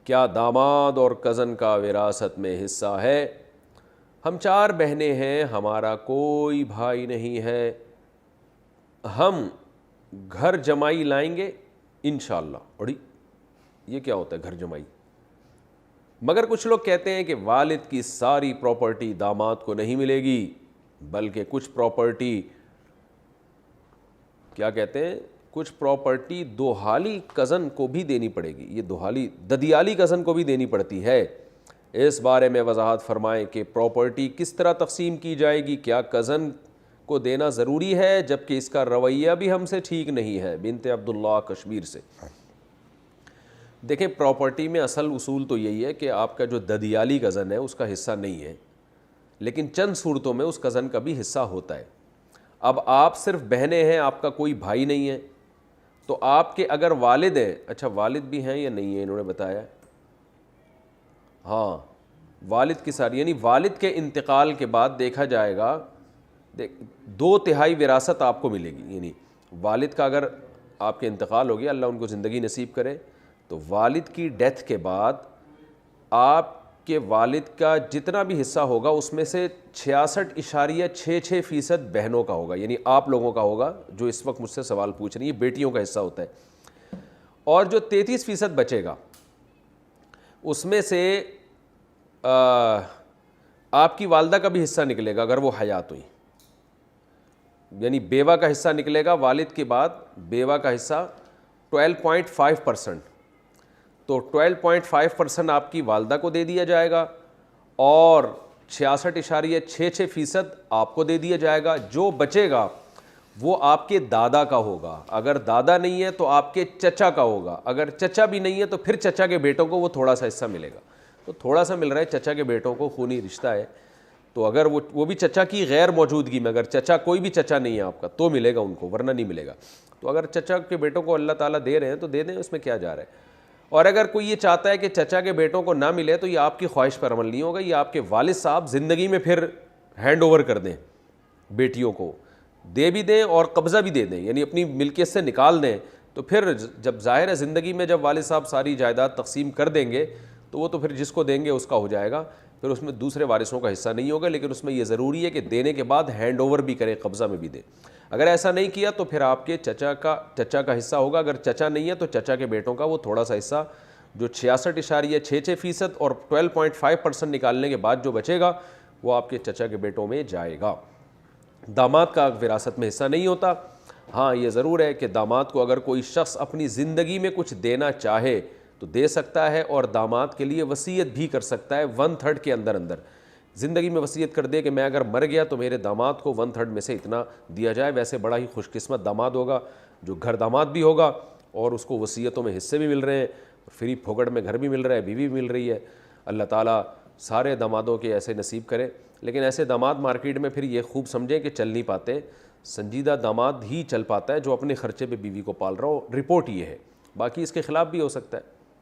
کیا داماد اور کزن کا وراثت میں حصہ ہے؟ ہم 4 بہنیں ہیں، ہمارا کوئی بھائی نہیں ہے، ہم گھر جمائی لائیں گے انشاءاللہ۔ اور یہ کیا ہوتا ہے گھر جمائی؟ مگر کچھ لوگ کہتے ہیں کہ والد کی ساری پراپرٹی داماد کو نہیں ملے گی، بلکہ کچھ پراپرٹی، کیا کہتے ہیں، کچھ پراپرٹی دوحالی کزن کو بھی دینی پڑے گی۔ یہ ددیالی کزن کو بھی دینی پڑتی ہے۔ اس بارے میں وضاحت فرمائیں کہ پراپرٹی کس طرح تقسیم کی جائے گی؟ کیا کزن کو دینا ضروری ہے جبکہ اس کا رویہ بھی ہم سے ٹھیک نہیں ہے؟ بنت عبداللہ کشمیر سے۔ دیکھیں، پراپرٹی میں اصل اصول تو یہی ہے کہ آپ کا جو ددیالی کزن ہے اس کا حصہ نہیں ہے، لیکن چند صورتوں میں اس کزن کا بھی حصہ ہوتا ہے۔ اب آپ صرف بہنیں ہیں، آپ کا کوئی بھائی نہیں ہے، تو آپ کے اگر والد ہیں، اچھا والد بھی ہیں یا نہیں ہیں انہوں نے بتایا، ہاں والد کی ساری، یعنی والد کے انتقال کے بعد دیکھا جائے گا 2/3 وراثت آپ کو ملے گی۔ یعنی والد کا اگر آپ کے انتقال ہو گیا، اللہ ان کو زندگی نصیب کرے، تو والد کی ڈیتھ کے بعد آپ کے والد کا جتنا بھی حصہ ہوگا اس میں سے 66.66% بہنوں کا ہوگا، یعنی آپ لوگوں کا ہوگا جو اس وقت مجھ سے سوال پوچھ رہی ہیں، بیٹیوں کا حصہ ہوتا ہے۔ اور جو 33% بچے گا اس میں سے آپ کی والدہ کا بھی حصہ نکلے گا اگر وہ حیات ہوئی، یعنی بیوہ کا حصہ نکلے گا، والد کے بعد بیوہ کا حصہ 12.5%، تو 12.5% آپ کی والدہ کو دے دیا جائے گا اور 66.66% آپ کو دے دیا جائے گا۔ جو بچے گا وہ آپ کے دادا کا ہوگا، اگر دادا نہیں ہے تو آپ کے چچا کا ہوگا، اگر چچا بھی نہیں ہے تو پھر چچا کے بیٹوں کو وہ تھوڑا سا حصہ ملے گا۔ تو تھوڑا سا مل رہا ہے، چچا کے بیٹوں کو خونی رشتہ ہے، تو اگر وہ بھی چچا کی غیر موجودگی میں، اگر چچا کوئی بھی چچا نہیں ہے آپ کا تو ملے گا ان کو، ورنہ نہیں ملے گا۔ تو اگر چچا کے بیٹوں کو اللہ تعالیٰ دے رہے ہیں تو دے دیں، اس میں کیا جا رہا ہے۔ اور اگر کوئی یہ چاہتا ہے کہ چچا کے بیٹوں کو نہ ملے تو یہ آپ کی خواہش پر عمل نہیں ہوگا، یہ آپ کے والد صاحب زندگی میں پھر ہینڈ اوور کر دیں، بیٹیوں کو دے بھی دیں اور قبضہ بھی دے دیں، یعنی اپنی ملکیت سے نکال دیں، تو پھر جب ظاہر ہے زندگی میں جب والد صاحب ساری جائیداد تقسیم کر دیں گے تو وہ تو پھر جس کو دیں گے اس کا ہو جائے گا، پھر اس میں دوسرے وارثوں کا حصہ نہیں ہوگا، لیکن اس میں یہ ضروری ہے کہ دینے کے بعد ہینڈ اوور بھی کرے، قبضہ میں بھی دے۔ اگر ایسا نہیں کیا تو پھر آپ کے چچا کا حصہ ہوگا، اگر چچا نہیں ہے تو چچا کے بیٹوں کا وہ تھوڑا سا حصہ جو 66.66% اور 12.5% نکالنے کے بعد جو بچے گا وہ آپ کے چچا کے بیٹوں میں جائے گا۔ داماد کا وراثت میں حصہ نہیں ہوتا۔ ہاں یہ ضرور ہے کہ داماد کو اگر کوئی شخص اپنی زندگی میں کچھ دینا چاہے تو دے سکتا ہے، اور داماد کے لیے وصیت بھی کر سکتا ہے 1/3 کے اندر زندگی میں وصیت کر دے کہ میں اگر مر گیا تو میرے داماد کو 1/3 میں سے اتنا دیا جائے۔ ویسے بڑا ہی خوش قسمت داماد ہوگا جو گھر داماد بھی ہوگا اور اس کو وصیتوں میں حصے بھی مل رہے ہیں، فری پھوگڑ میں گھر بھی مل رہا ہے، بیوی بھی مل رہی ہے۔ اللہ تعالیٰ سارے دامادوں کے ایسے نصیب کرے، لیکن ایسے داماد مارکیٹ میں پھر یہ خوب سمجھیں کہ چل نہیں پاتے، سنجیدہ داماد ہی چل پاتا ہے جو اپنے خرچے پہ بیوی کو پال رہا ہو، رپورٹ یہ ہے، باقی اس کے خلاف بھی ہو سکتا ہے۔